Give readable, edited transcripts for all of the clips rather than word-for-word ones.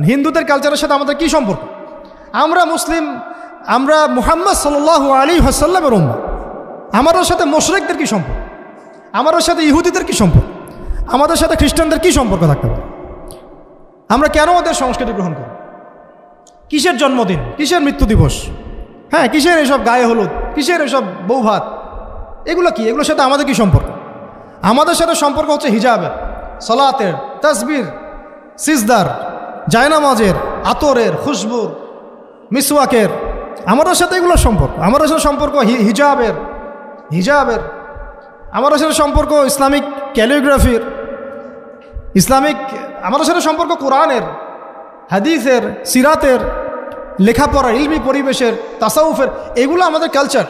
হিন্দুদের কালচারের সাথে আমাদের কি সম্পর্ক? আমরা মুসলিম, আমরা মুহাম্মদ সাল্লাল্লাহু আলাইহি ওয়াসাল্লামের উম্মত। আমাদের সাথে মুশরিকদের কি সম্পর্ক? আমাদের সাথে ইহুদিদের কি সম্পর্ক? আমাদের সাথে খ্রিস্টানদের কি সম্পর্ক থাকতে পারে? আমরা কেন ওদের সংস্কৃতি গ্রহণ করি? কিসের জন্মদিন, কিসের মৃত্যু দিবস, হ্যাঁ কিসের এসব গায়ে হলুদ, কিসের এসব বৌভাত, এগুলো কি? এগুলোর সাথে আমাদের কি সম্পর্ক? আমাদের সাথে সম্পর্ক হচ্ছে হিজাবের, সালাতের, তাসবির, সিজদার, জায়নামাজের, আতরের, খুশবুর, মিসওয়াকের। আমাদের সাথে এগুলোর সম্পর্ক। আমাদের সাথে সম্পর্ক হিজাবের, আমাদের সাথে সম্পর্ক ইসলামিক ক্যালিগ্রাফির, আমাদের সাথে সম্পর্ক কোরআনের, হাদিসের, সিরাতের, লেখাপড়ার, ইলমি পরিবেশের, তাসাউফের। এগুলো আমাদের কালচার।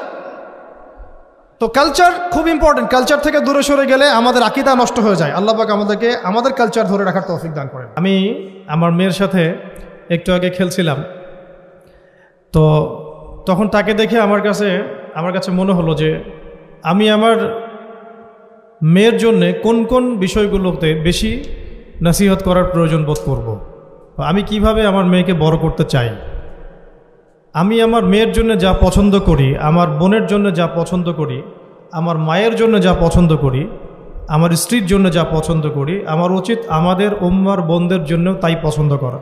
তো কালচার খুব ইম্পর্টেন্ট। কালচার থেকে দূরে সরে গেলে আমাদের আকীদা নষ্ট হয়ে যায়। আল্লাহ পাক আমাদেরকে আমাদের কালচার ধরে রাখার তৌফিক দান করেন। আমি আমার মেয়ের সাথে একটু আগে খেলছিলাম, তো তখন তাকে দেখে আমার কাছে মনে হলো যে আমি আমার মেয়ের জন্যে কোন কোন বিষয়গুলোতে বেশি নসিহত করার প্রয়োজন বোধ করব। আমি কিভাবে আমার মেয়েকে বড় করতে চাই। আমি আমার মেয়ের জন্য যা পছন্দ করি, আমার বোনের জন্য যা পছন্দ করি, আমার মায়ের জন্য যা পছন্দ করি, আমার স্ত্রীর জন্য যা পছন্দ করি, আমার উচিত আমাদের উম্মার বোনদের জন্য তাই পছন্দ করা।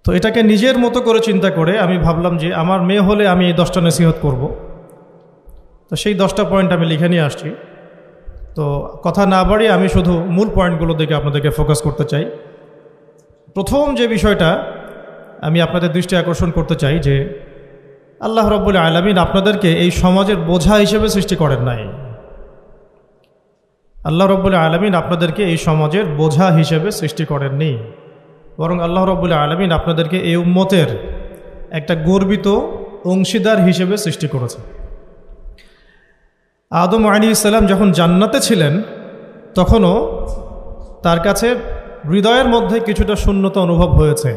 তো এটাকে নিজের মতো করে চিন্তা করে আমি ভাবলাম যে আমার মেয়ে হলে আমি এই 10টা নসিহত করব। তো সেই 10টা পয়েন্ট আমি লিখে নিয়ে আসছি। তো কথা না বাড়িয়ে আমি শুধু মূল পয়েন্টগুলো দিকে আপনাদেরকে ফোকাস করতে চাই। প্রথম যে বিষয়টা আমি আপনাদের দৃষ্টি আকর্ষণ করতে চাই যে আল্লাহ রাব্বুল আলামিন আপনাদেরকে এই সমাজের বোঝা হিসেবে সৃষ্টি করেন নাই। আল্লাহ রাব্বুল আলামিন আপনাদেরকে এই সমাজের বোঝা হিসেবে সৃষ্টি করেননি, বরং আল্লাহ রাব্বুল আলামিন আপনাদেরকে এই উম্মতের একটা গর্বিত অংশীদার হিসেবে সৃষ্টি করেছে। আদম আলাইহিস সালাম যখন জান্নাতে ছিলেন তখনও তার কাছে হৃদয়ের মধ্যে কিছুটা শূন্যতা অনুভব হয়েছে।